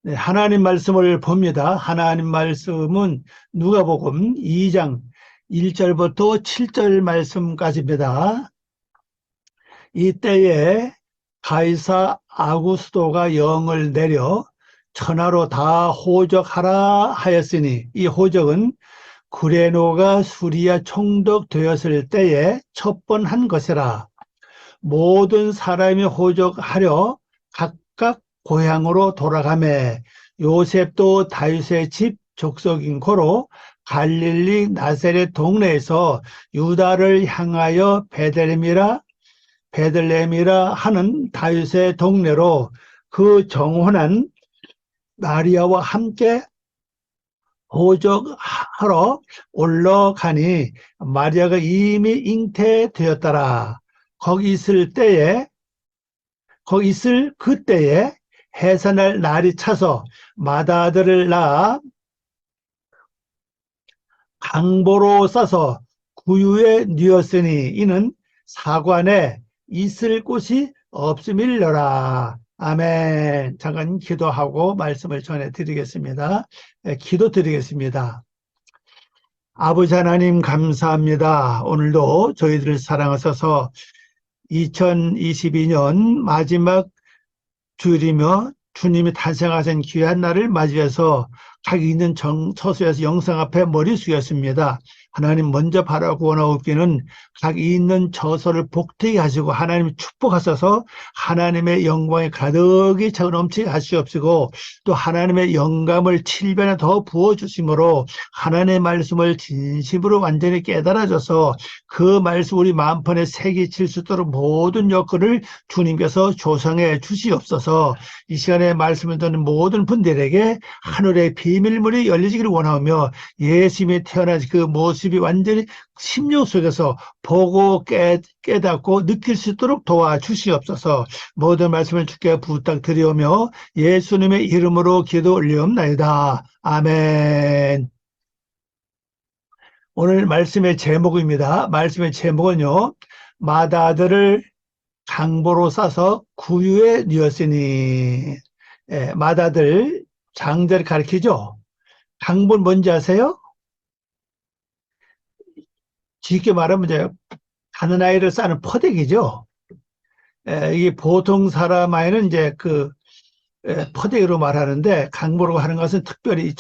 네, 하나님 말씀을 봅니다. 하나님 말씀은 누가복음 2장 1절부터 7절 말씀까지입니다. 이때에 가이사 아구스도가 영을 내려 천하로 다 호적하라 하였으니, 이 호적은 구레노가 수리아 총독되었을 때에 첫 번 한 것이라. 모든 사람이 호적하려 각각 고향으로 돌아가매 요셉도 다윗의 집 족속인 고로 갈릴리 나사렛 동네에서 유다를 향하여 베들레헴이라 하는 다윗의 동네로 그 정혼한 마리아와 함께 호적하러 올라가니 마리아가 이미 잉태되었더라. 거기 있을 그때에 해산할 날이 차서 맏아들을 낳아 강보로 싸서 구유에 뉘었으니 이는 사관에 있을 곳이 없음일러라. 아멘. 잠깐 기도하고 말씀을 전해드리겠습니다. 기도드리겠습니다. 아버지 하나님 감사합니다. 오늘도 저희들을 사랑하셔서 2022년 마지막 주일이며 주님이 탄생하신 귀한 날을 맞이해서 각 있는 처소에서 영상 앞에 머리 숙였습니다. 하나님 먼저 바라고 원하옵기는 각 있는 처소를 복되게 하시고 하나님 축복하셔서 하나님의 영광이 가득히 차고 넘치게 하시옵시고 또 하나님의 영감을 7배나 더 부어주심으로 하나님의 말씀을 진심으로 완전히 깨달아져서 그 말씀 우리 마음판에 새기칠 수 있도록 모든 여건을 주님께서 조성해 주시옵소서. 이 시간에 말씀을 듣는 모든 분들에게 하늘의 비밀문이 열리기를 원하며 예수님이 태어나신 그 모습이 완전히 심령 속에서 보고 깨닫고 느낄 수 있도록 도와주시옵소서. 모든 말씀을 주께 부탁드리오며 예수님의 이름으로 기도 올리옵나이다. 아멘. 오늘 말씀의 제목입니다. 말씀의 제목은요, 맏아들을 강보로 싸서 구유에 뉘었으니. 맏아들, 장자를 가리키죠. 강보는 뭔지 아세요? 쉽게 말하면 이제 가는 아이를 싸는 퍼대기죠. 이게 보통 사람 아이는 이제 그 퍼대기로 말하는데, 강보라고 하는 것은 특별히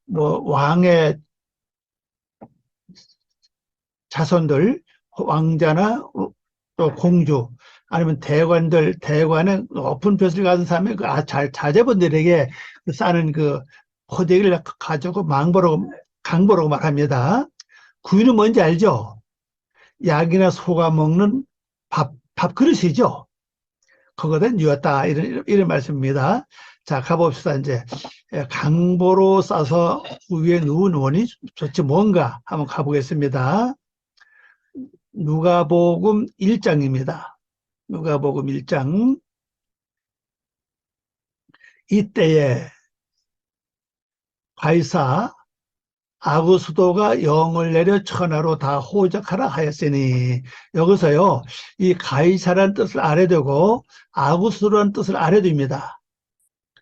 뭐 왕의 자손들, 왕자나 또 공주, 아니면 대관의 높은 벼슬 가진 사람이 자제분들에게 싸는 그 포대기를 가지고 강보라고 말합니다. 구이는 뭔지 알죠? 약이나 소가 먹는 밥그릇이죠. 그거다 뉘었다. 이런 말씀입니다. 자, 가봅시다. 이제 강보로 싸서 구유에 누운 원이 도대체 뭔가 한번 가보겠습니다. 누가복음 1장입니다. 누가복음 1장. 이때에 가이사 아구스도가 영을 내려 천하로 다 호적하라 하였으니, 여기서요 이 가이사라는 뜻을 알아야 되고 아구스도라는 뜻을 알아야 됩니다.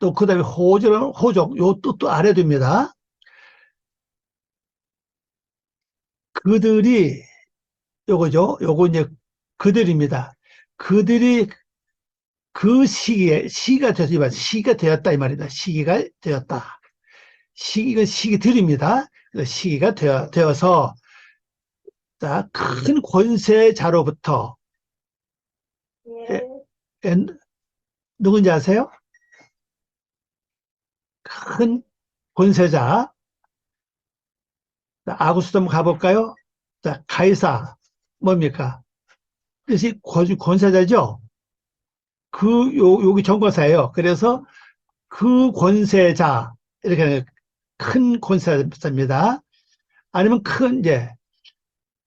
또 그 다음에 호적 요 뜻도 알아야 됩니다. 그들이 요거죠. 요거 이제 그들입니다. 그들이 그 시기가 되었다 이 말이다. 시기가 되었다. 시기들입니다. 시기가 되어서 큰 권세자로부터, 누군지 아세요? 큰 권세자. 아구스도 한번 가볼까요? 자, 가이사 뭡니까? 그래서 권세자죠. 여기 전과사예요. 그래서 그 권세자, 이렇게 큰 권세자입니다. 아니면 이제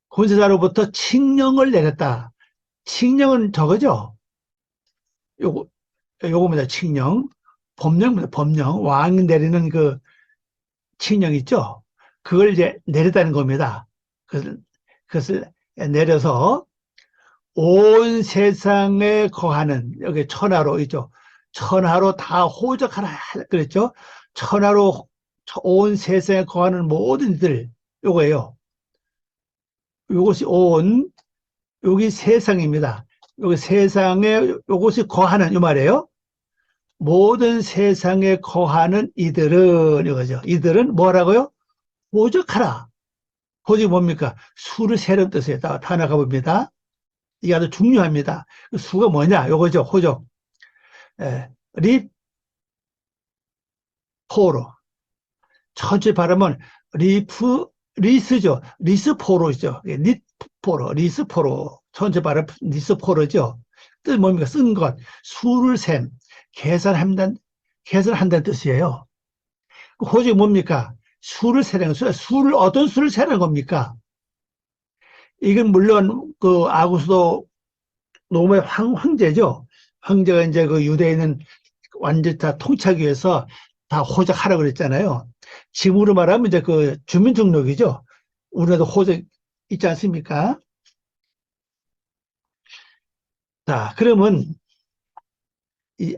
권세자로부터 칙령을 내렸다. 칙령은 저거죠. 요겁니다. 칙령. 법령입니다. 법령. 왕이 내리는 그 칙령 있죠. 그걸 이제 내렸다는 겁니다. 그것을 내려서 온 세상에 거하는, 여기 천하로 있죠. 천하로 다 호적하라 그랬죠. 천하로 온 세상에 거하는 모든 이들, 요거예요. 요것이 여기 세상입니다. 여기 세상에 요것이 거하는 이 말이에요. 모든 세상에 거하는 이들은 이거죠. 이들은 뭐라고요? 호적하라. 호적이 뭡니까? 수를 세는 뜻이에요. 다 나가 봅니다. 이게 아주 중요합니다. 수가 뭐냐? 요거죠. 호적. 예. 리포로. 천천히 발음은 리스죠. 리스포로죠. 리포로, 리스포로. 천천히 발음 리스포로죠. 뜻 뭡니까? 쓴 것. 수를 셈. 계산한다는 뜻이에요. 호적이 뭡니까? 수를 세는 거. 수를, 어떤 수를 세는 겁니까? 이건 물론 그 아구수도 로마의 황제죠. 황제가 이제 그 유대인은 완전 다 통치하기 위해서 다 호적하라고 그랬잖아요. 지금으로 말하면 이제 그 주민등록이죠. 우리나라도 호적 있지 않습니까? 자, 그러면 이,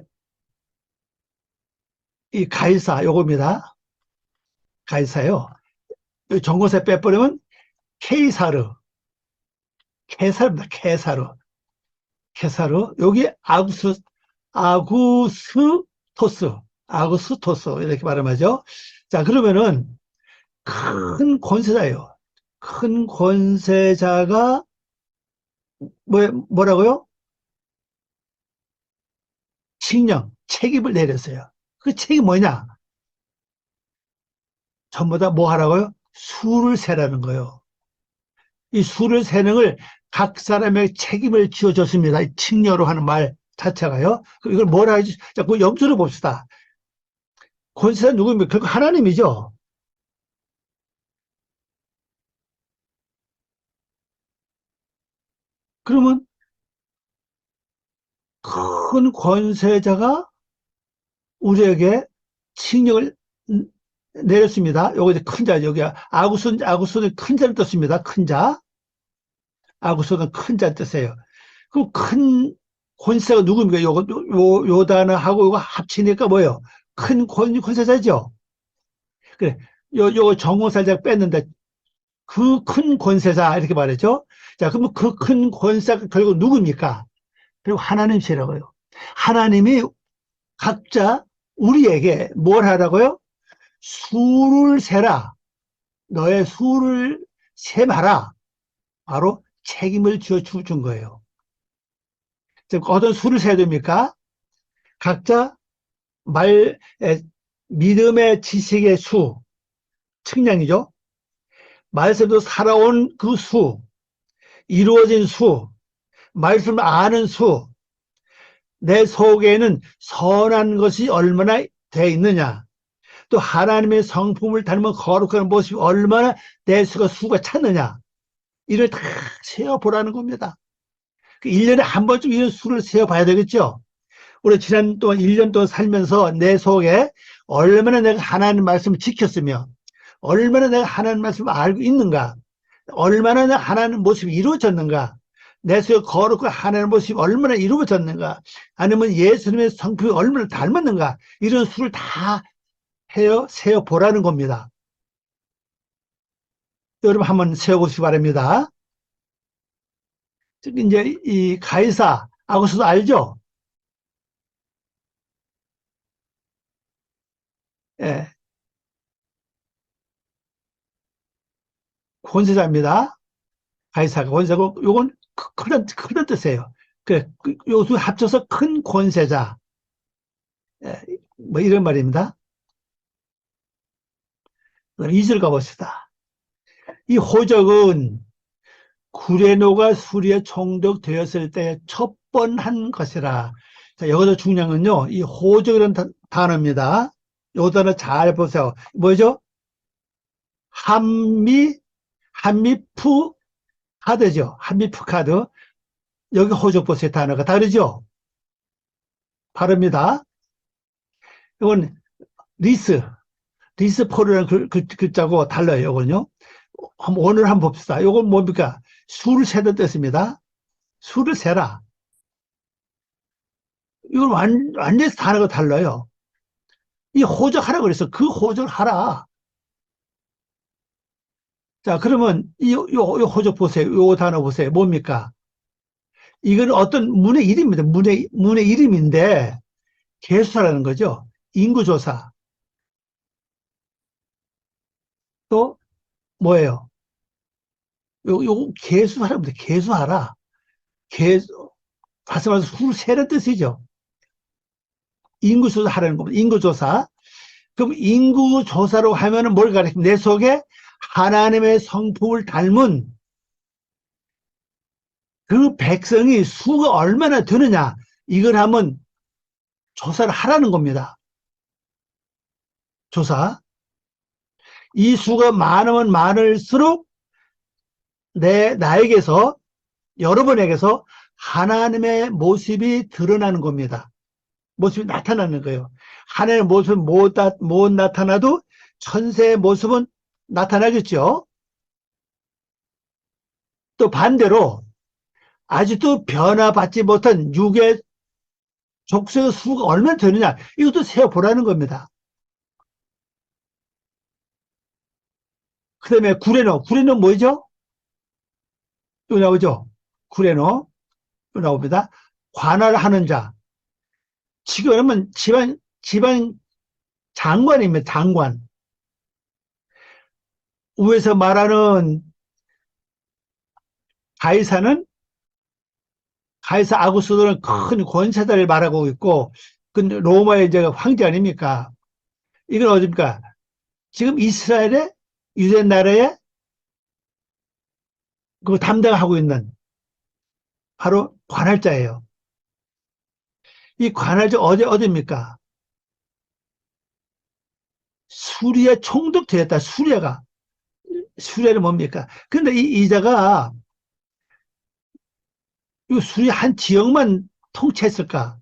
이 가이사 요겁니다. 가이사요. 정거세 빼버리면 케이사르, 케사르입니다. 케사르. 여기 아구스토스, 아구스토스 이렇게 발음하죠. 자, 그러면은 큰 권세자예요. 큰 권세자가 뭐라고요? 칙령, 책임을 내렸어요. 그 책임이 뭐냐? 전부 다 뭐 하라고요? 수를 세라는 거예요. 이 수를 세는 걸 각 사람의 책임을 지어줬습니다. 이 칙령으로 하는 말 자체가요. 이걸 뭐라 하지? 자, 그 염두를 봅시다. 권세자 누구입니까? 결국 하나님이죠. 그러면 큰 권세자가 우리에게 칙령을 내렸습니다. 요거 이제 큰 자, 여기 아구손은 큰 자를 뜻습니다. 큰 자. 아구손은 큰 자를 뜻이에요. 그럼 큰 권세가 누굽니까? 요 단어하고 요거 합치니까 뭐예요? 큰 권세자죠. 그래. 요 정호살짝 뺐는데 그 큰 권세자 이렇게 말했죠. 자, 그러면 그 큰 권세가 결국 누굽니까? 그리고 하나님이시라고요. 하나님이 각자 우리에게 뭘 하라고요? 수를 세라. 너의 수를 세마라. 바로 책임을 준 거예요. 어떤 수를 세야 됩니까? 각자 믿음의 지식의 수, 측량이죠. 말씀도 살아온 그 수, 이루어진 수, 말씀을 아는 수, 내 속에는 선한 것이 얼마나 돼 있느냐. 또 하나님의 성품을 닮은 거룩한 모습이 얼마나 내 수가 찼느냐. 이를 다 세어보라는 겁니다. 1년에 한 번쯤 이런 수를 세어봐야 되겠죠. 우리 지난 동안 1년 동안 살면서 내 속에 얼마나 내가 하나님 말씀을 지켰으며 얼마나 내가 하나님 말씀을 알고 있는가, 얼마나 내가 하나님 모습이 이루어졌는가, 내 속에 거룩한 하나님 모습이 얼마나 이루어졌는가, 아니면 예수님의 성품이 얼마나 닮았는가, 이런 수를 다 세어보라는 겁니다. 여러분 한번 세어보시기 바랍니다. 이제 이 가이사 아고스도 알죠? 예, 권세자입니다. 가이사가 권세고 요건 큰 뜻이에요. 그래, 요두 합쳐서 큰 권세자. 예, 뭐 이런 말입니다. 2절 가봅시다. 이 호적은 구레노가 수리에 총독되었을 때 첫 번 한 것이라. 자, 여기서 중요한 건요, 이 호적이라는 단어입니다. 요 단어 잘 보세요. 뭐죠? 한미프 카드죠. 한미프 카드. 여기 호적 보세요. 단어가 다르죠? 다릅니다. 이건 리스포르라는 글자고 달라요. 이건요. 오늘 한번 봅시다. 이건 뭡니까? 수를 세는 뜻입니다. 수를 세라. 이건 완전히 단어가 달라요. 이 호적하라고 그랬어. 그 호적을 하라. 자, 그러면 요 호적 보세요. 요 단어 보세요. 뭡니까? 이건 어떤 문의 이름입니다. 문의 이름인데, 개수사라는 거죠. 인구조사. 또, 뭐예요? 요 개수하라면 돼. 개수하라. 개수, 다시 말해서 수를 세는 뜻이죠. 인구조사 하라는 겁니다. 인구조사. 그럼 인구조사로 하면은 뭘 가르칩니까? 내 속에 하나님의 성품을 닮은 그 백성이 수가 얼마나 되느냐. 이걸 한번 조사를 하라는 겁니다. 조사. 이 수가 많으면 많을수록 나에게서, 여러분에게서 하나님의 모습이 드러나는 겁니다. 모습이 나타나는 거예요. 하나님의 모습은 못 나타나도 천세의 모습은 나타나겠죠. 또 반대로 아직도 변화받지 못한 육의 족속의 수가 얼마나 되느냐, 이것도 세어보라는 겁니다. 그 다음에 구레노 뭐죠? 이거 나오죠? 구레노 이거 나옵니다. 관할하는 자. 지금은 지방 장관입니다. 장관. 위에서 말하는 가이사는, 가이사 아구스도는 큰 권세자를 말하고 있고, 근데 로마의 이제 황제 아닙니까? 이건 어딥니까? 지금 이스라엘의 유대 나라에 그 담당하고 있는 바로 관할자예요. 이 관할자 어디입니까? 수리에 총독되었다. 수리아는 뭡니까? 근데 이 이자가 이 수리 한 지역만 통치했을까?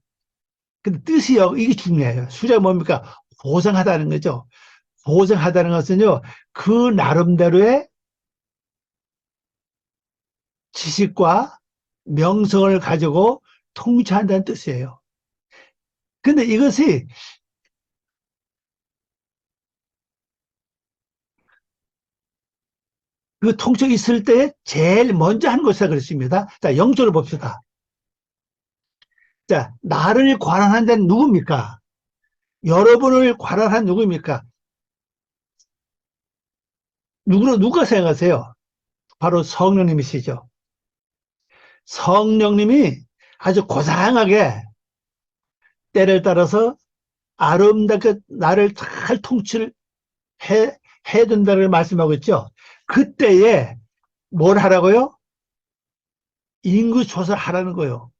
근데 뜻이요, 이게 중요해요. 수리가 뭡니까? 보상하다는 거죠. 보상하다는 것은요, 그 나름대로의 지식과 명성을 가지고 통치한다는 뜻이에요. 근데 이것이 그 통치가 있을 때 제일 먼저 한 것이라 그랬습니다. 자, 영적으로 봅시다. 자, 나를 관할한 자는 누굽니까? 여러분을 관할한 누구입니까? 누가 생각하세요? 바로 성령님이시죠. 성령님이 아주 고상하게 때를 따라서 아름답게 나를 잘 통치를 해야 된다는 말씀하고 있죠. 그때에 뭘 하라고요? 인구 조사를 하라는 거예요.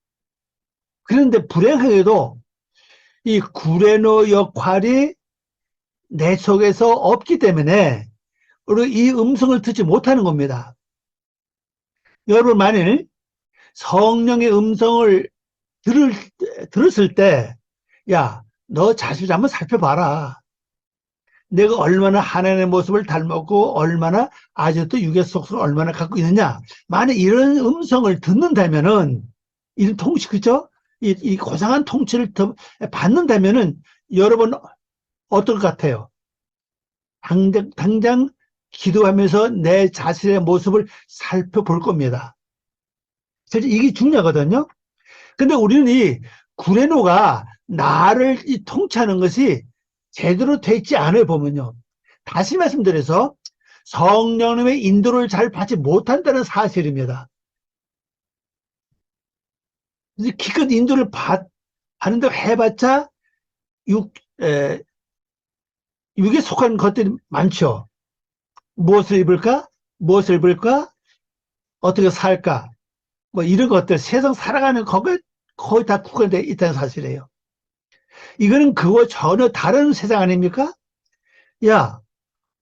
그런데 불행하게도 이 구레노 역할이 내 속에서 없기 때문에 우리 이 음성을 듣지 못하는 겁니다. 여러분, 만일 성령의 음성을 들었을 때, 야, 너 자신을 한번 살펴봐라. 내가 얼마나 하나님의 모습을 닮았고 얼마나 아직도 육의 속성을 얼마나 갖고 있느냐. 만약 이런 음성을 듣는다면은, 이런 통치, 그죠? 이 고상한 통치를 받는다면은 여러분 어떨 것 같아요? 당장 기도하면서 내 자신의 모습을 살펴볼 겁니다. 사실 이게 중요하거든요. 근데 우리는 이 구레노가 나를 통치하는 것이 제대로 돼 있지 않아요, 보면요. 다시 말씀드려서 성령님의 인도를 잘 받지 못한다는 사실입니다. 기껏 인도를 받는다고 해봤자 육에 속한 것들이 많죠. 무엇을 입을까? 무엇을 입을까? 어떻게 살까? 뭐 이런 것들, 세상 살아가는 거에 거의 다 국한되어 있다는 사실이에요. 이거는 그와 전혀 다른 세상 아닙니까? 야,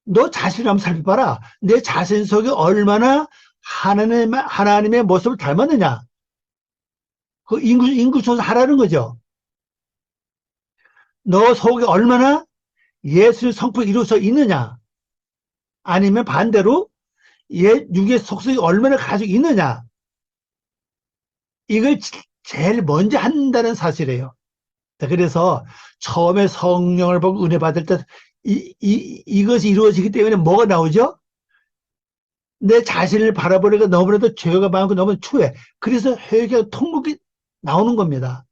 너 자신을 한번 살펴봐라. 내 자신 속에 얼마나 하나님의 모습을 닮았느냐. 그 인구 조사하라는 거죠. 너 속에 얼마나 예수의 성품이 이루어져 있느냐. 아니면 반대로 육의 속성이 얼마나 가지고 있느냐. 이걸 제일 먼저 한다는 사실이에요. 자, 그래서 처음에 성령을 보고 은혜 받을 때 이것이 이루어지기 때문에 뭐가 나오죠? 내 자신을 바라보니까 너무나도 죄가 많고 너무 추해. 그래서 회개와 통곡이 나오는 겁니다.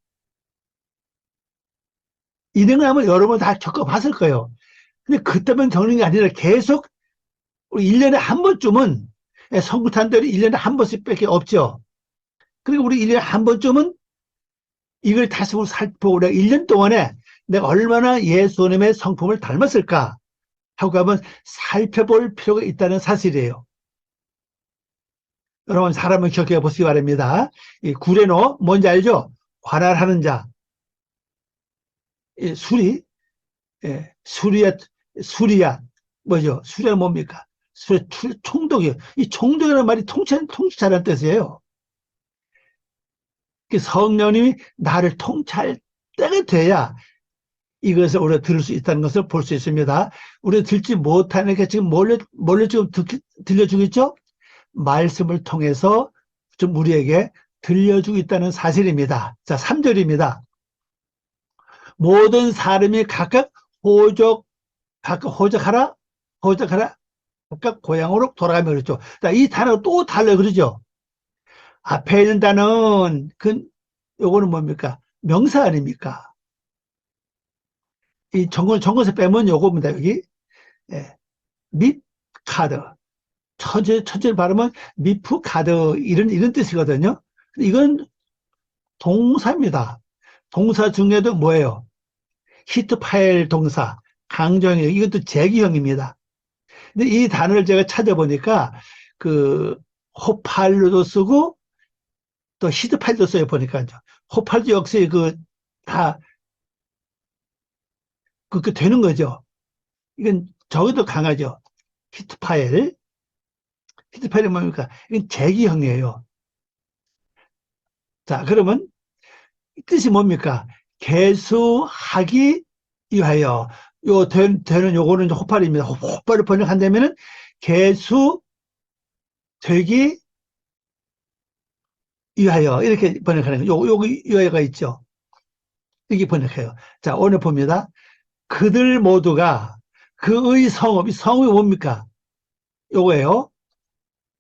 이런 거 하면 여러분 다 겪어봤을 거예요. 근데 그때만 겪는 게 아니라 계속 우리 1년에 한 번쯤은 성구탄들이 1년에 한 번씩밖에 없죠. 그리고 우리 1년에 한 번쯤은 이걸 다시 살펴보고 내가 1년 동안에 내가 얼마나 예수님의 성품을 닮았을까 하고 한번 살펴볼 필요가 있다는 사실이에요. 여러분 사람을 기억해 보시기 바랍니다. 이 구레노 뭔지 알죠? 관할하는 자. 이 수리, 예, 수리야 뭐죠? 수리가 뭡니까? 수리 총독이요. 이 총독이라는 말이 통치자라는 뜻이에요. 성령님이 나를 통치할 때가 돼야 이것을 우리가 들을 수 있다는 것을 볼 수 있습니다. 우리가 듣지 못하는 게 지금 뭘로 지금 들려주겠죠? 말씀을 통해서 좀 우리에게 들려주고 있다는 사실입니다. 자, 3절입니다. 모든 사람이 각각 호적하라, 각각 고향으로 돌아가며 그랬죠. 자, 이 단어가 또 달라요. 그러죠? 앞에 있는 단어는, 요거는 뭡니까? 명사 아닙니까? 이 정권에서 빼면 요겁니다, 여기. 예. 밉 카드. 첫째 발음은 미프 카드. 이런 뜻이거든요. 이건 동사입니다. 동사 중에도 뭐예요? 히트 파일 동사. 강조형이에요. 이것도 제기형입니다. 근데 이 단어를 제가 찾아보니까, 호팔로도 쓰고, 또 히트 파일도 써요, 보니까. 호팔도 역시 다, 그렇게 되는 거죠. 이건 저기도 강하죠. 히트 파일. 히트 파일이 뭡니까? 이건 제기형이에요. 자, 그러면 뜻이 뭡니까? 개수하기 위하여. 되는 요거는 호팔입니다. 호팔을 번역한다면은 개수 되기 위하여. 이렇게 번역하는 거예요. 여기 위하여가 있죠. 이렇게 번역해요. 자, 오늘 봅니다. 그들 모두가 그의 성읍이 뭡니까? 요거예요.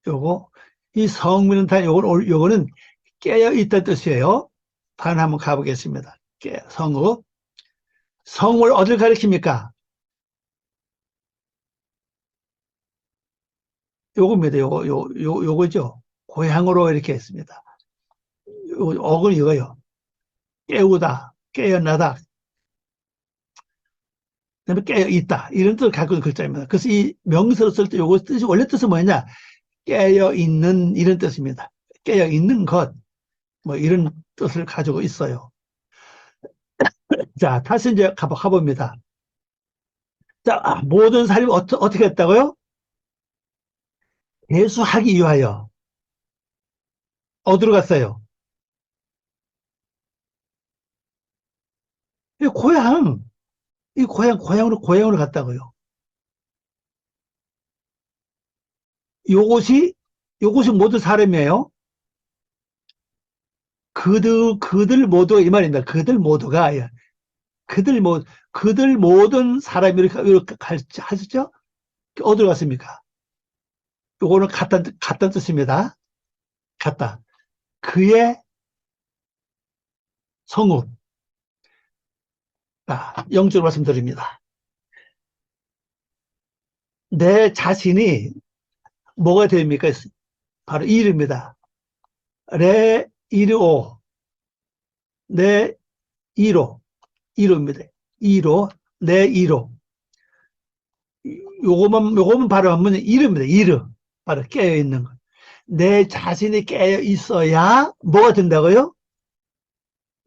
요거. 이 성민은 다 요거는 깨어 있다는 뜻이에요. 다음 한번 가보겠습니다. 성읍. 성을 어딜 가리킵니까? 요겁니다. 요거죠. 고향으로 이렇게 했습니다. 어근 이거요. 깨우다, 깨어나다, 그다음에 깨어 있다. 이런 뜻을 갖고 있는 글자입니다. 그래서 이 명사로 쓸 때 요거 뜻이 원래 뜻은 뭐냐? 깨어 있는 이런 뜻입니다. 깨어 있는 것, 뭐 이런 뜻을 가지고 있어요. 자, 다시 이제 가봅니다. 자, 모든 사람이 어떻게 했다고요? 예수하기 위하여. 어디로 갔어요? 이 고향, 고향으로 갔다고요. 요것이, 요것이 모두 사람이에요. 그들 모두, 이 말입니다. 그들 모두가, 예. 그들 모든 사람이 이렇게 하셨죠? 어디로 갔습니까? 요거는 같다는 뜻입니다. 같다. 그의 성읍. 영적으로 말씀드립니다. 내 자신이 뭐가 됩니까? 바로 이름입니다. 레, 이르오. 내 이로입니다. 내 이로. 요거만 바로 하면 이름입니다. 이름. 바로 깨어있는 것. 내 자신이 깨어 있어야 뭐가 된다고요?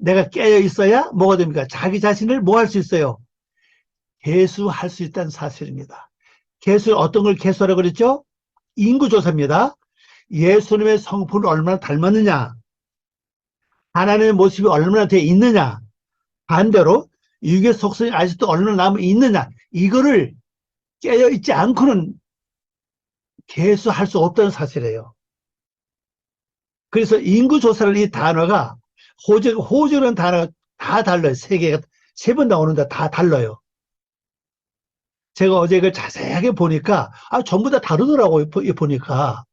내가 깨어 있어야 뭐가 됩니까? 자기 자신을 뭐 할 수 있어요? 개수할 수 있다는 사실입니다. 어떤 걸 개수하라고 그랬죠? 인구조사입니다. 예수님의 성품을 얼마나 닮았느냐, 하나님의 모습이 얼마나 되어 있느냐, 반대로 육의 속성이 아직도 얼마나 남아 있느냐, 이거를 깨어 있지 않고는 개수할 수 없다는 사실이에요. 그래서 인구조사를 이 단어가 호적이라는 다 달라요. 세 개가, 세 번 나오는데 다 달라요. 제가 어제 이걸 자세하게 보니까, 전부 다 다르더라고요. 보니까.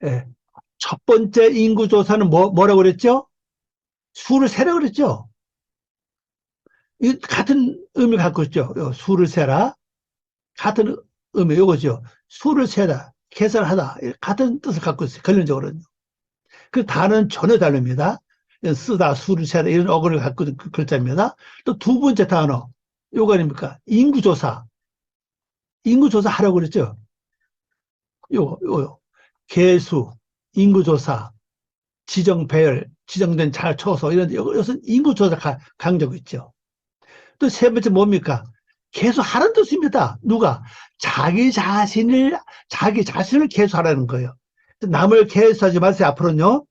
예. 첫 번째 인구조사는 뭐라고 그랬죠? 수를 세라 그랬죠? 이 같은 의미 갖고 있죠. 수를 세라. 같은 의미, 요거죠. 수를 세다, 계산하다. 같은 뜻을 갖고 있어요. 결론적으로는. 그 단어는 전혀 다릅니다. 쓰다, 수를 세다, 이런 어근을 갖고 있는 그 글자입니다. 또 두 번째 단어, 요거 아닙니까? 인구조사. 인구조사 하라고 그랬죠? 요거. 개수, 인구조사, 지정배열, 지정된 잘 초소, 이것은 인구조사 강조고 있죠. 또 세 번째 뭡니까? 개수하라는 뜻입니다. 누가? 자기 자신을 개수하라는 거예요. 남을 개수하지 마세요. 앞으로는요.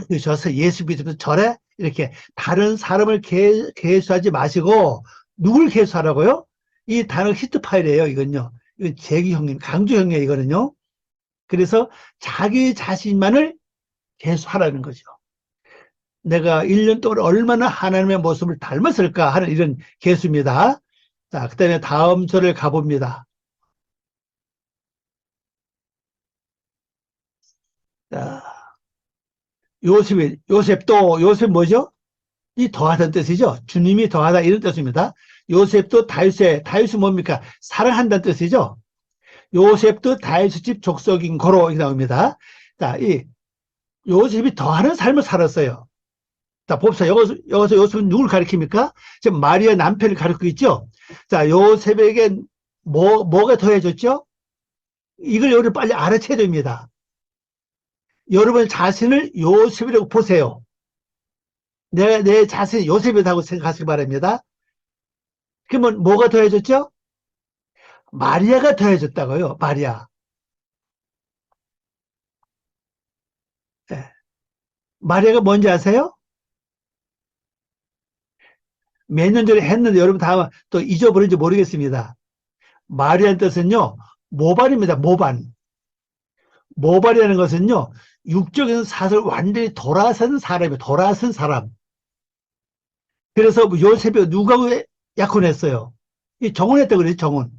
그러셔서 예수 믿으면서 절에 이렇게 다른 사람을 개수하지 마시고 누굴 개수하라고요? 이 단어 히트 파일이에요. 이건요. 이건 재기 형님, 강조 형이에요. 이거는요. 그래서 자기 자신만을 개수하라는 거죠. 내가 1년 동안 얼마나 하나님의 모습을 닮았을까 하는 이런 개수입니다. 자, 그 다음에 다음 절을 가봅니다. 자, 요셉 뭐죠? 이 더하다는 뜻이죠. 주님이 더하다 이런 뜻입니다. 요셉도 다윗이 뭡니까? 사랑한다는 뜻이죠. 요셉도 다윗의 집 족속인 고로 이렇게 나옵니다. 자, 이 요셉이 더하는 삶을 살았어요. 자, 봅시다. 여기서 요셉은 누굴 가리킵니까? 지금 마리아 남편을 가리키고 있죠. 자, 요셉에게 뭐가 더해졌죠? 이걸 여러분 빨리 알아채야 됩니다. 여러분 자신을 요셉이라고 보세요. 내 자신이 요셉이라고 생각하시기 바랍니다. 그러면 뭐가 더해졌죠? 마리아가 더해졌다고요. 마리아. 네. 마리아가 뭔지 아세요? 몇 년 전에 했는데 여러분 다 또 잊어버린지 모르겠습니다. 마리아의 뜻은요. 모반입니다. 모반. 모발이라는 것은요, 육적인 사슬 완전히 돌아선 사람이에요. 돌아선 사람. 그래서 요셉이 누구하고 약혼했어요? 이 정혼했다 그래요, 정혼.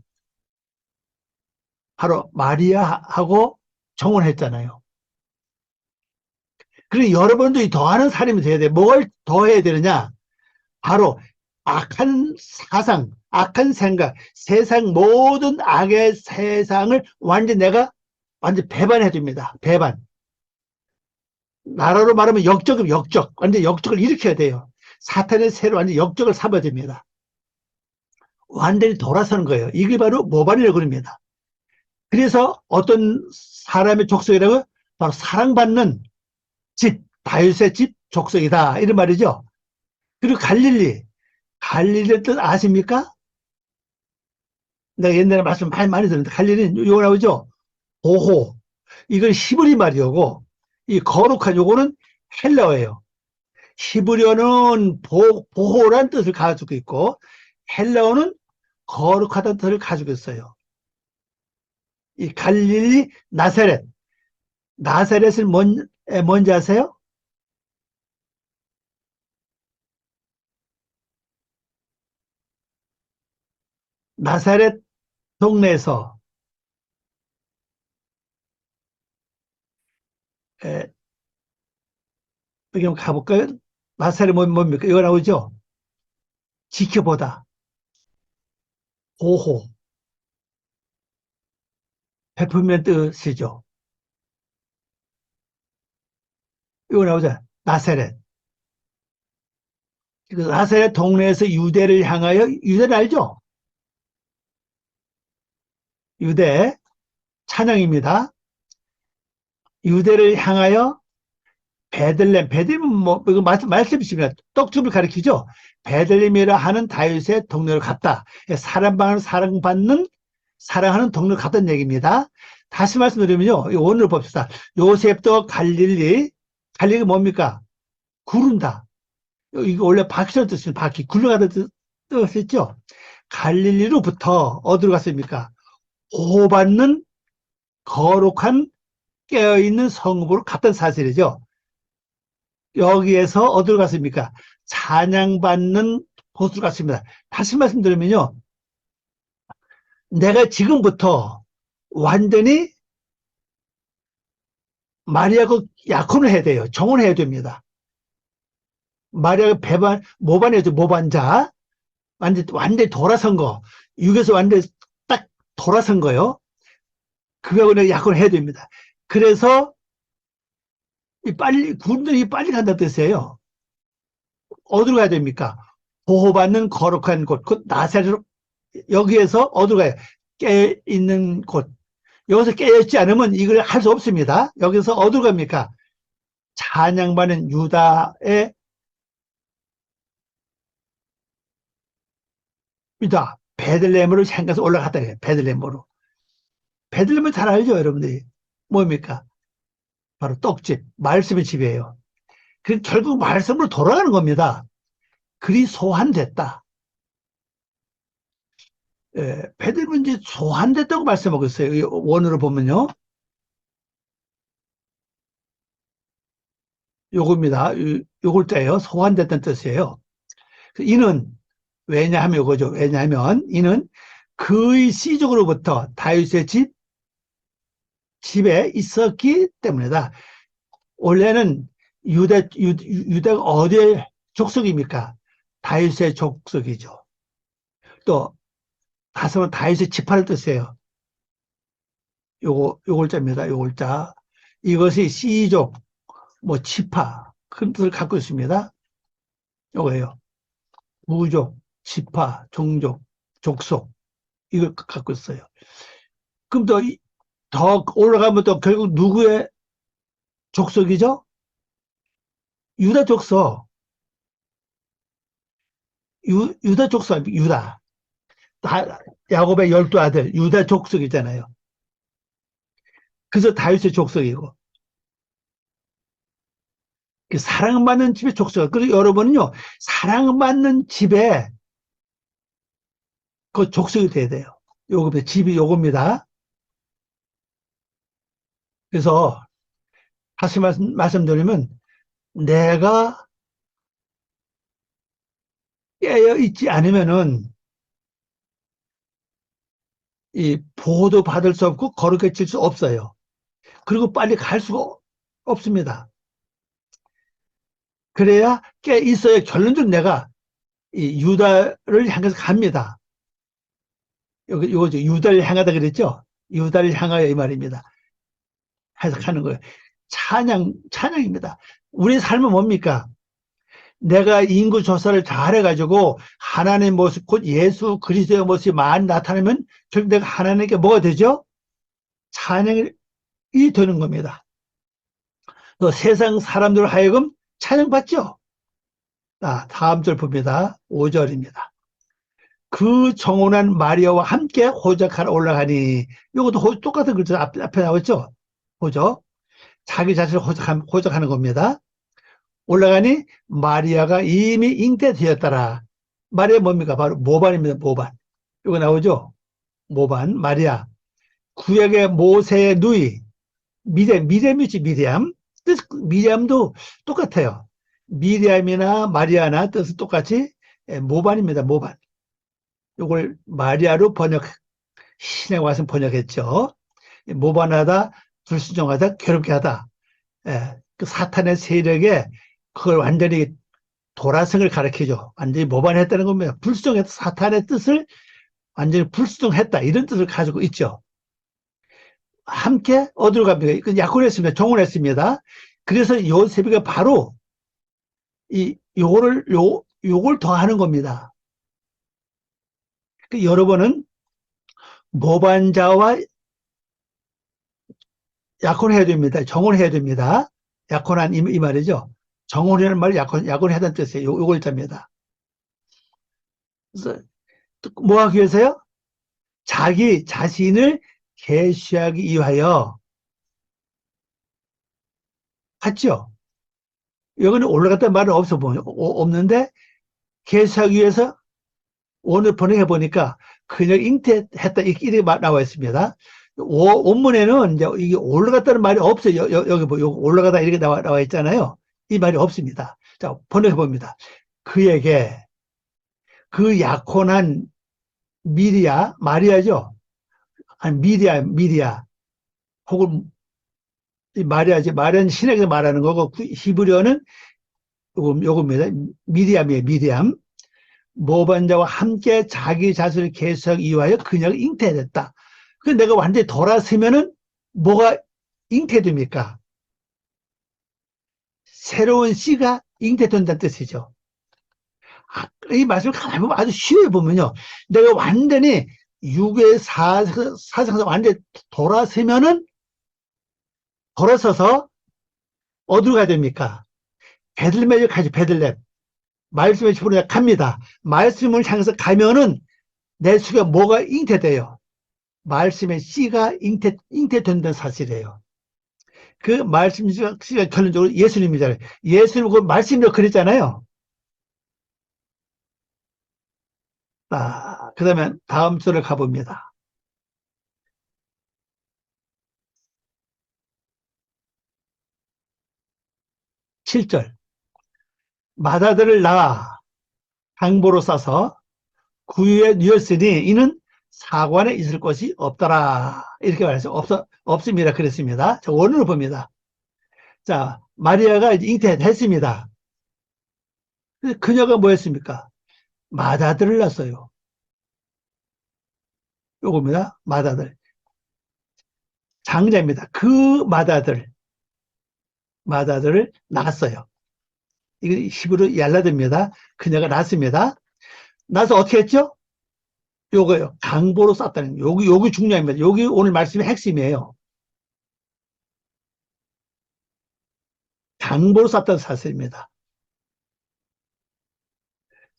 바로 마리아하고 정혼했잖아요. 그리고 여러분도 이 더하는 사람이 돼야 돼. 뭘 더해야 되느냐? 바로 악한 사상, 악한 생각, 세상 모든 악의 세상을 내가 완전 배반해 줍니다. 배반. 나라로 말하면 역적. 완전 역적을 일으켜야 돼요. 사탄의 새로 완전 역적을 삼아야 됩니다. 완전히 돌아서는 거예요. 이게 바로 모반이라고 그럽니다. 그래서 어떤 사람의 족속이라고? 바로 사랑받는 집, 다윗의 집 족속이다. 이런 말이죠. 그리고 갈릴리의 뜻 아십니까? 내가 옛날에 말씀 많이 들었는데, 갈릴리는 요거 나오죠? 보호. 이건 히브리 말이고, 이 거룩한 요거는 헬라어예요. 히브리어는 보호란 뜻을 가지고 있고, 헬라어는 거룩하다는 뜻을 가지고 있어요. 이 갈릴리 나사렛. 나사렛은 뭔지 아세요? 나사렛 동네에서, 여기 한번 가볼까요? 나사렛 뭡니까? 이거 나오죠? 지켜보다, 보호, 베푸면 뜻이죠. 이거 나오죠? 나사렛. 나사렛 동네에서 유대를 향하여, 유대를 알죠? 유대, 찬양입니다. 유대를 향하여 베들렘은 이거 말씀이십니다. 떡집을 가리키죠. 베들렘이라 하는 다윗의 동네를 갔다. 사랑하는 동네를 갔다는 얘기입니다. 다시 말씀드리면요. 오늘 봅시다. 요셉도 갈릴리가 뭡니까? 구른다. 이거 원래 바퀴라는 뜻입니다. 바퀴, 굴러가는 뜻이죠. 갈릴리로부터 어디로 갔습니까? 보호받는 거룩한 깨어있는 성읍으로 갔던 사실이죠. 여기에서 어디로 갔습니까? 찬양받는 곳으로 갔습니다. 다시 말씀드리면요. 내가 지금부터 완전히 마리아하고 약혼을 해야 돼요. 정혼해야 됩니다. 마리아가 모반이죠. 모반자. 완전히 돌아선 거. 육에서 완전히 딱 돌아선 거요. 그거하고 내가 약혼을 해야 됩니다. 그래서 군들이 빨리 간다는 뜻이에요. 어디로 가야 됩니까? 보호받는 거룩한 곳, 곧 나사렛으로, 여기에서 어디로 가요? 깨있는 곳. 여기서 깨어있지 않으면 이걸 할 수 없습니다. 여기서 어디로 갑니까? 찬양받는 유다의 유다, 베들레헴으로 향해서 올라갔다 그래요. 베들레헴으로. 베들레헴은 잘 알죠, 여러분들이. 뭡니까? 바로 떡집, 말씀의 집이에요. 그 결국 말씀으로 돌아가는 겁니다. 글이 소환됐다. 베드로는 이제 소환됐다고 말씀하고 있어요. 원어로 보면요. 요겁니다. 요걸 때요. 소환됐다는 뜻이에요. 이는 왜냐하면 요거죠. 왜냐하면 이는 그의 씨족으로부터 다윗의 집에 있었기 때문이다. 원래는 유다가 어디의 족속입니까? 다윗의 족속이죠. 또 다섯은 다윗의 지파를 뜻해요. 요걸자입니다. 요걸자. 이것이 씨족, 뭐 지파 큰 뜻을 갖고 있습니다. 요거예요. 부족, 지파, 종족, 족속 이걸 갖고 있어요. 그럼 더 올라가면 또 결국 누구의 족속이죠? 유다 족속. 유다 족속, 유다. 야곱의 12아들 유다 족속이잖아요. 그래서 다윗의 족속이고 사랑받는 집의 족속. 그리고 여러분은요 사랑받는 집에 그 족속이 돼야 돼요. 요겁니다. 집이 요겁니다. 그래서 다시 말씀드리면 내가 깨어 있지 않으면은 이 보호도 받을 수 없고 거룩해질 수 없어요. 그리고 빨리 갈 수가 없습니다. 그래야 깨 있어야 결론적으로 내가 이 유다를 향해서 갑니다. 요거죠. 유다를 향하다 그랬죠? 유다를 향하여 이 말입니다. 해석하는 거예요. 찬양입니다. 우리 삶은 뭡니까? 내가 인구 조사를 잘 해가지고 하나님의 모습, 곧 예수 그리스도의 모습이 많이 나타나면 결국 내가 하나님께 뭐가 되죠? 찬양이 되는 겁니다. 또 세상 사람들 하여금 찬양받죠? 다음 절 봅니다. 5절입니다. 그 정혼한 마리아와 함께 호적하러 올라가니, 이것도 똑같은 글자 앞에 나왔죠? 보죠? 자기 자신을 호적하는 겁니다. 올라가니 마리아가 이미 잉태되었더라. 마리아 뭡니까? 바로 모반입니다. 모반. 이거 나오죠? 모반, 마리아. 구약의 모세의 누이, 미рем이지, 미리암. 미리암도 똑같아요. 미리암이나 마리아나 뜻은 똑같이 모반입니다. 모반. 이걸 마리아로 신에 와서 번역했죠. 모반하다, 불순종하다, 괴롭게 하다. 그 사탄의 세력에 그걸 완전히 돌아성을 가르치죠. 완전히 모반했다는 겁니다. 불순종했다. 사탄의 뜻을 완전히 불순종했다. 이런 뜻을 가지고 있죠. 함께 어디로 갑니까? 약혼했습니다. 정혼했습니다. 그래서 요셉이가 바로 요걸 더하는 겁니다. 여러분은 모반자와 약혼해야 됩니다. 정혼해야 됩니다. 약혼한 이 말이죠. 정혼이라는 말이 약혼하다는 뜻이에요. 요걸 자입니다. 그래서 뭐 하기 위해서요? 자기 자신을 계시하기 위하여. 맞죠? 여기는 올라갔다는 말은 없는데 계시하기 위해서 오늘 번역해 보니까 그냥 잉태했다 이렇게 나와 있습니다. 원문에는 이제 이게 올라갔다는 말이 없어요. 여기 올라가다 이렇게 나와 있잖아요. 이 말이 없습니다. 자, 번역해 봅니다. 그에게 그 약혼한 마리아죠? 아니, 미리아. 혹은 마리아는 신에게 말하는 거고, 히브리어는 요겁니다. 미리암이에요, 미리암. 모반자와 함께 자기 자신을 계수하기 위하여 그녀가 잉태됐다. 그 내가 완전히 돌아서면은 뭐가 잉태됩니까? 새로운 씨가 잉태된다는 뜻이죠. 이 말씀을 가만히 보면 아주 쉬워요, 보면요. 내가 완전히 육의 사상에서 완전히 돌아서서 어디로 가야 됩니까? 베들레헴에 가죠, 베들레헴. 말씀의 집으로 갑니다. 말씀을 향해서 가면은 내 속에 뭐가 잉태돼요? 말씀의 씨가 잉태된다는 사실이에요. 그 말씀 씨가 결론적으로 예수님이잖아요. 예수님 그 말씀이라고 그랬잖아요. 그 다음에 다음 절을 가봅니다. 7절. 마다들을 낳아 강보로 싸서 구유에 누였으니 이는 사관에 있을 것이 없더라. 이렇게 말해서 없습니다. 그랬습니다. 자, 원문을 봅니다. 자, 마리아가 잉태했습니다. 그녀가 뭐였습니까? 마다들을 낳았어요. 요겁니다. 마다들. 장자입니다. 그 마다들을 낳았어요. 이거 히브리 얄라드입니다. 그녀가 낳습니다. 낳아서 어떻게 했죠? 요거요. 강보로 쌌다는 거. 여기 중요합니다. 여기 오늘 말씀의 핵심이에요. 강보로 쌌다는 사실입니다.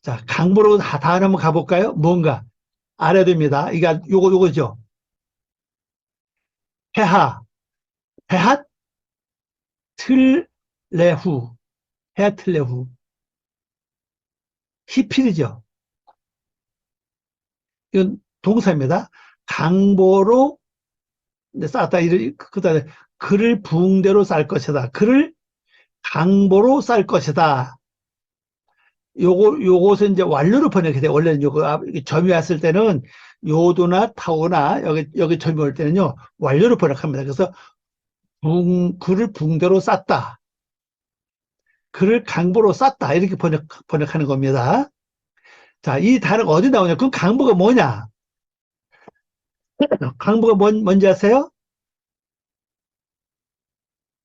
자, 강보로 다음 한번 가볼까요? 뭔가 알아야 됩니다. 이게 요거죠. 헤핫 틀레후, 헤핫 틀레후. 히필이죠. 이건 동사입니다. 강보로 쌓았다. 그다음에 그를 붕대로 쌀 것이다. 그를 강보로 쌀 것이다. 요것은 이제 완료로 번역이 돼요. 원래는 점이 왔을 때는 요도나 타오나 여기 점이 올 때는요, 완료로 번역합니다. 그래서 그를 붕대로 쌌다. 그를 강보로 쌌다. 이렇게 번역하는 겁니다. 자, 이 단어가 어디 나오냐? 그럼 강보가 뭐냐? 강보가 뭔지 아세요?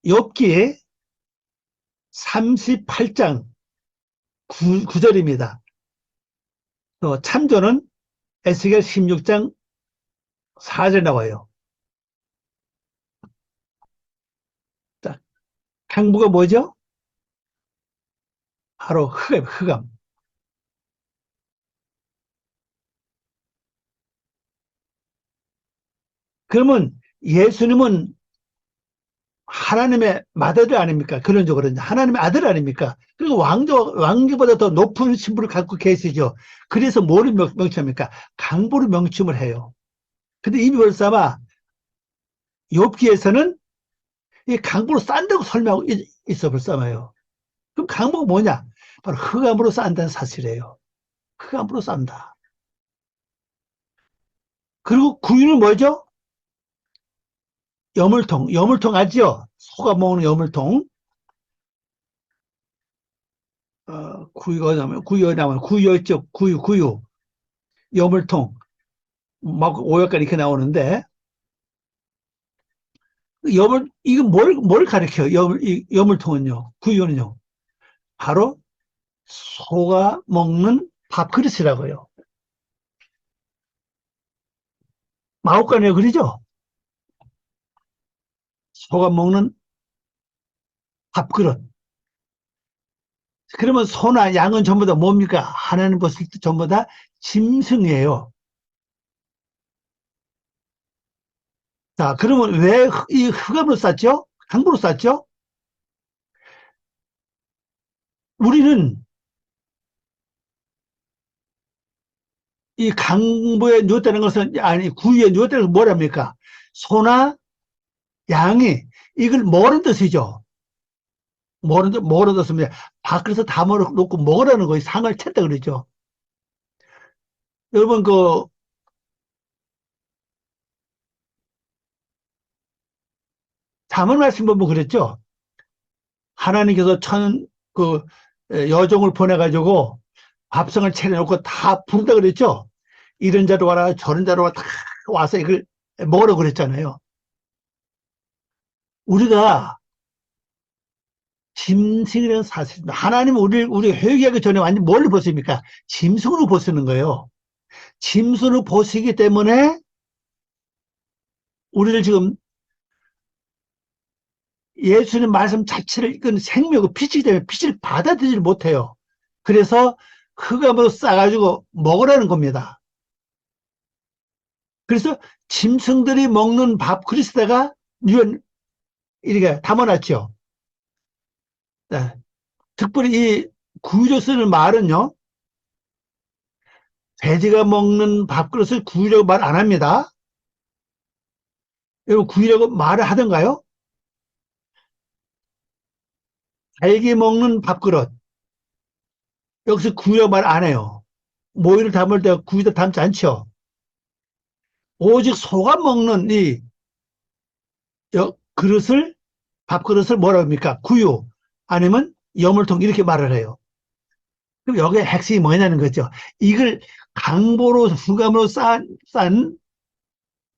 욥기 38장 9절입니다. 참조는 에스겔 16장 4절 나와요. 자, 강보가 뭐죠? 바로 흑암. 그러면 예수님은 하나님의 맏아들 아닙니까? 그런적으로 하나님의 아들 아닙니까? 그리고 왕조보다 더 높은 신분을 갖고 계시죠. 그래서 뭐를 명칭합니까? 강보를 명칭을 해요. 근데 이미 벌써 아마 욥기에서는 이 강보로 싼다고 설명하고 있어 벌써 아마요. 그럼 강보가 뭐냐? 바로 흑암으로 싼다는 사실이에요. 흑암으로 싼다. 그리고 구유는 뭐죠? 여물통 아죠? 소가 먹는 여물통. 구유였죠. 구유. 여물통. 막 오역까지 이렇게 나오는데, 이건 뭘 가리켜요? 여물통은요? 구유는요? 바로 소가 먹는 밥그릇이라고요. 마옥간에 그러죠? 소가 먹는 밥그릇. 그러면 소나 양은 전부 다 뭡니까? 하나님 봤을 때 전부 다 짐승이에요. 자, 그러면 왜 이 흑암으로 쌌죠? 강보로 쌌죠? 우리는 이 강보에 누웠다는 것은, 아니, 구유에 누웠다는 것은 뭐랍니까? 소나 양이 이걸 모르는 뜻이죠. 뭐로 넣습니다. 밖에서 다 놓고 먹으라는 거예요. 상을 챘다 그러죠. 여러분, 잠언 말씀 보면 그랬죠. 하나님께서 여종을 보내가지고 밥상을 차려놓고 다 부른다 그랬죠. 이런 자로 와라, 저런 자로 와라, 다 와서 이걸 먹으라고 그랬잖아요. 우리가 짐승이라는 사실입니다. 하나님은 우리 회개하기 전에 완전 뭘 보십니까? 짐승으로 보시는 거예요. 짐승으로 보시기 때문에 우리를 지금 예수님 말씀 자체를 이건 생명이고 빛이기 때문에 빛을 받아들이지 못해요. 그래서 흑암으로 싸가지고 먹으라는 겁니다. 그래서 짐승들이 먹는 밥 그리스다가 이렇게 담아놨죠. 네. 특별히 이 구유로 쓰는 말은요, 돼지가 먹는 밥그릇을 구유라고 말 안 합니다. 여러분, 구유라고 말을 하던가요? 달기 먹는 밥그릇. 여기서 구유라고 말 안 해요. 모이를 담을 때 구유도 담지 않죠. 오직 소가 먹는 이 그릇을, 밥그릇을 뭐라고 합니까? 구유. 아니면 여물통 이렇게 말을 해요. 그럼 여기에 핵심이 뭐냐는 거죠. 이걸 강보로 후감으로 싼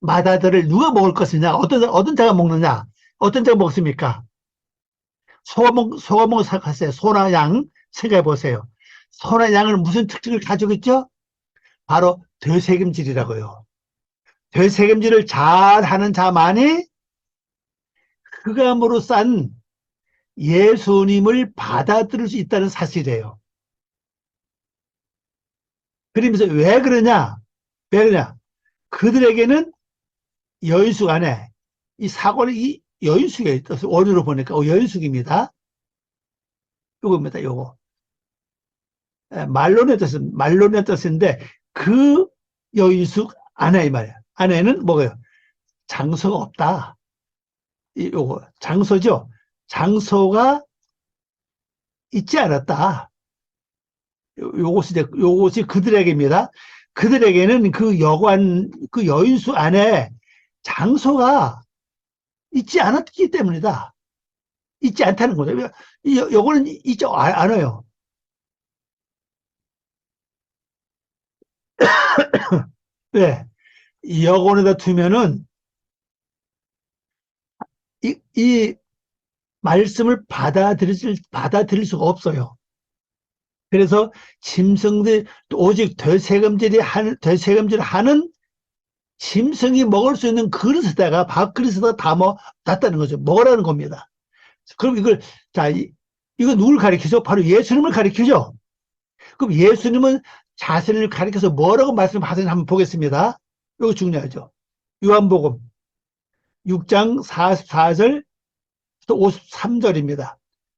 마다들을 누가 먹을 것이냐? 어떤 자가 먹느냐? 어떤 자가 먹습니까? 소가 생각하세요. 소나 양 생각해 보세요. 소나 양은 무슨 특징을 가지고 있죠? 바로 되새김질이라고요. 되새김질을 잘하는 자만이 흑암으로 싼 예수님을 받아들일 수 있다는 사실이에요. 그러면서 왜 그러냐? 왜 그러냐? 그들에게는 여인숙 안에 이 사고는 이 여인숙에 있어서 원으로 보니까 여인숙입니다. 요겁니다. 요거. 말론의 뜻인데 그 여인숙 안에 이 말이야. 안에는 뭐예요? 장소가 없다. 요거 장소죠. 장소가 있지 않았다. 요것이 그들에게입니다. 그들에게는 그 여인숙 안에 장소가 있지 않았기 때문이다. 있지 않다는 거죠. 요거는 있지 않아요. 왜? 여권에다 두면은 이 말씀을 받아들일 수가 없어요. 그래서 짐승들 오직 되새금질을 하는 짐승이 먹을 수 있는 그릇에다가 밥그릇에다 담아 놨다는 거죠. 먹으라는 겁니다. 그럼 이거 누굴 가리키죠? 바로 예수님을 가리키죠. 그럼 예수님은 자신을 가리켜서 뭐라고 말씀하시는지 한번 보겠습니다. 이거 중요하죠. 요한복음 6장 44절 53절입니다.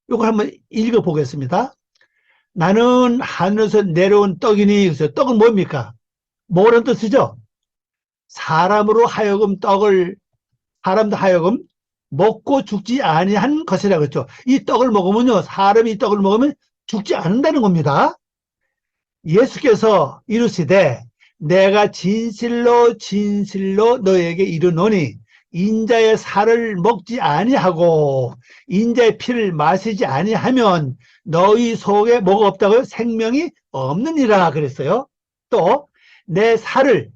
이걸 한번 읽어보겠습니다. 나는 하늘에서 내려온 떡이니, 그래서 떡은 뭡니까? 뭐라는 뜻이죠? 사람도 하여금 먹고 죽지 아니한 것이라 그랬죠. 이 떡을 먹으면요, 사람이 이 떡을 먹으면 죽지 않는다는 겁니다. 예수께서 이르시되 내가 진실로 진실로 너에게 이르노니 인자의 살을 먹지 아니하고 인자의 피를 마시지 아니하면 너희 속에 뭐가 없다고요? 생명이 없느니라 그랬어요. 또 내 살을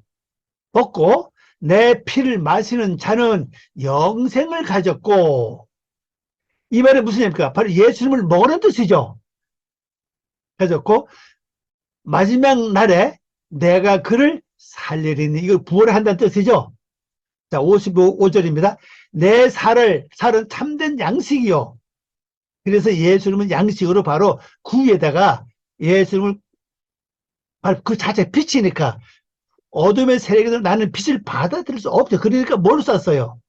먹고 내 피를 마시는 자는 영생을 가졌고, 이 말은 무슨 얘기입니까? 바로 예수님을 먹으라는 뜻이죠. 가졌고 마지막 날에 내가 그를 살리리니, 이걸 부활한다는 뜻이죠. 자, 55절입니다. 내 살은 참된 양식이요. 그래서 예수님은 양식으로 바로 구유에다가 예수님을 바로 그 자체 빛이니까 어둠의 세력에서 나는 빛을 받아들일 수 없죠. 그러니까 뭘 쌌어요?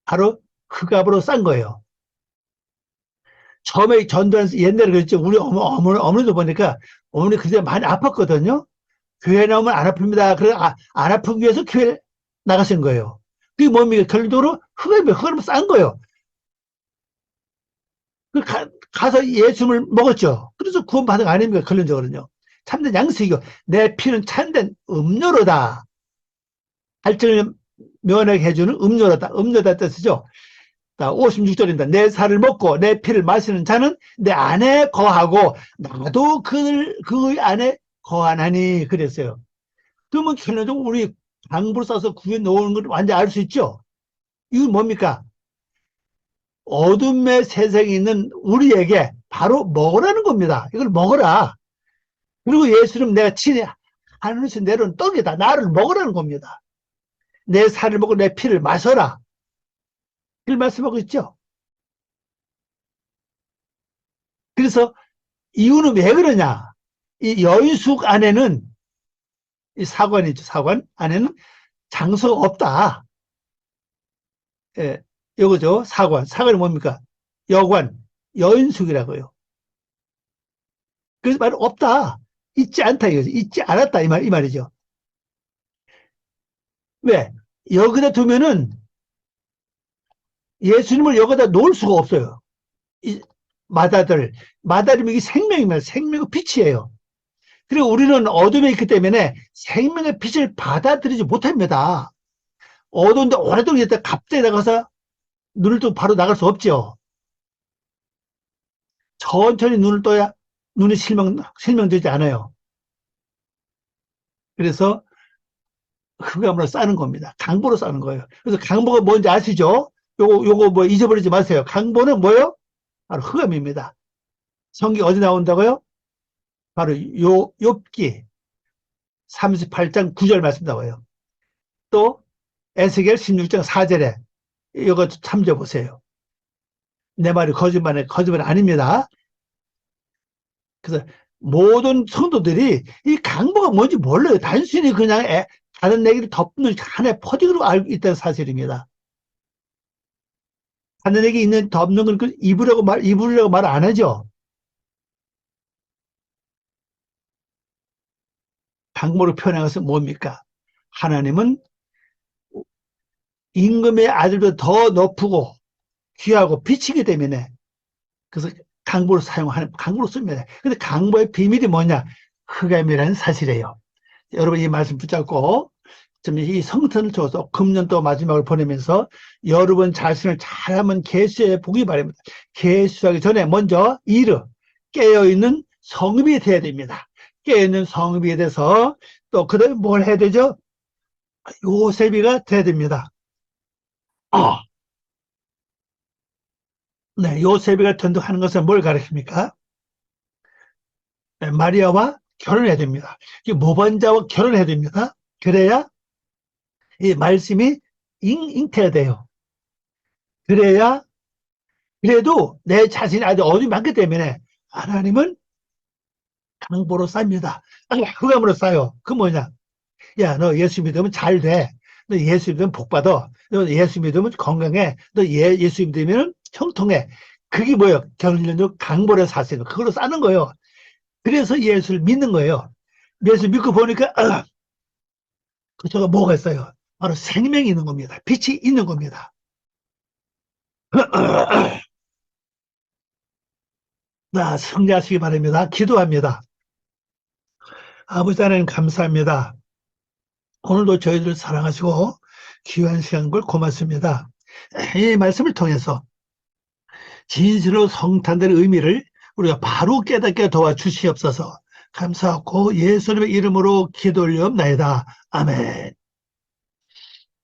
바로 흑암으로 싼 거예요. 처음에 전도하면서 옛날에 그랬죠. 우리 어머니도 보니까 어머니 그때 많이 아팠거든요. 교회 나오면 안 아픕니다. 그래서 안 아프기 위해서 교회 나가신 거예요. 그게 뭡니까? 결론적으로 흑암으로 싼 거예요. 가서 예수를 먹었죠. 그래서 구원받은 거 아닙니까? 결론적으로는요. 참된 양식이고, 내 피는 참된 음료로다. 갈증을 면하게 해주는 음료로다. 음료다 뜻이죠. 56절입니다. 내 살을 먹고 내 피를 마시는 자는 내 안에 거하고 나도 그 안에 거하나니 그랬어요. 그러면 결론적으로 우리 강불 싸서 구해 놓은 걸 완전 알 수 있죠. 이건 뭡니까? 어둠의 세상에 있는 우리에게 바로 먹으라는 겁니다. 이걸 먹어라. 그리고 예수님 내가 친히 하늘에서 내려온 떡이다. 나를 먹으라는 겁니다. 내 살을 먹고 내 피를 마셔라. 이걸 말씀하고 있죠. 그래서 이유는 왜 그러냐? 이 여인숙 안에는 이 사관이죠. 사관 안에는 장소가 없다. 예, 요거죠. 사관. 사관이 뭡니까? 여관, 여인숙이라고요. 그래서 말 없다. 있지 않다 이거죠. 있지 않았다 이 말이죠. 왜? 여기다 두면은 예수님을 여기다 놓을 수가 없어요. 이 마다들은 이게 생명입니다. 생명의 빛이에요. 그리고 우리는 어둠에 있기 때문에 생명의 빛을 받아들이지 못합니다. 어두운데 오랫동안 있다 갑자기 나가서 눈을 뜨고 바로 나갈 수 없죠. 천천히 눈을 떠야 눈이 실명되지 않아요. 그래서 흑암으로 싸는 겁니다. 강보로 싸는 거예요. 그래서 강보가 뭔지 아시죠? 요거 뭐 잊어버리지 마세요. 강보는 뭐예요? 바로 흑암입니다. 성경 어디 나온다고요? 바로 욥기 38장 9절 말씀 나와요. 또 에스겔 16장 4절에 이거 참조 보세요. 내 말이 거짓말 아닙니다. 그래서 모든 성도들이 이 강보가 뭔지 몰라요. 단순히 그냥 다른 얘기를 덮는 하나의 퍼즐로 알고 있다는 사실입니다. 다른 얘기 있는 덮는 걸 입으려고 말 안 하죠. 강보로 표현한 것은 뭡니까? 하나님은 임금의 아들보다 더 높고 귀하고 빛이기 때문에 그래서 강보를 강보로 씁니다. 근데 강보의 비밀이 뭐냐? 흑암이라는 사실이에요. 여러분 이 말씀 붙잡고 좀 이 성탄을 줘서 금년도 마지막을 보내면서 여러분 자신을 잘 한번 계수해 보기 바랍니다. 계수하기 전에 먼저 깨어있는 성읍이 돼야 됩니다. 깨어있는 성읍이 돼서 또 그 다음에 뭘 해야 되죠? 요셉이가 돼야 됩니다. 네, 요셉이가 전도하는 것은 뭘 가르칩니까? 네, 마리아와 결혼해야 됩니다. 모반자와 결혼해야 됩니다. 그래야 이 말씀이 잉태가 돼요. 그래도 내 자신이 아주 어둠이 많기 때문에 하나님은 강보로 쌉니다. 흑암으로 싸요. 그 뭐냐? 야, 너 예수 믿으면 잘 돼. 너 예수 믿으면 복 받아. 너 예수 믿으면 건강해. 너 예수 믿으면 형통해. 그게 뭐예요? 결론적으로 강보를 사세요. 그걸로 싸는 거예요. 그래서 예수를 믿는 거예요. 예수 믿고 보니까 그쪽에 뭐가 있어요? 바로 생명이 있는 겁니다. 빛이 있는 겁니다. 나 성리하시기 바랍니다. 기도합니다. 아버지 하나님 감사합니다. 오늘도 저희들 사랑하시고 귀한 시간 걸 고맙습니다. 이 말씀을 통해서 진실로 성탄절의 의미를 우리가 바로 깨닫게 도와주시옵소서. 감사하고 예수님의 이름으로 기도 올리옵나이다. 아멘.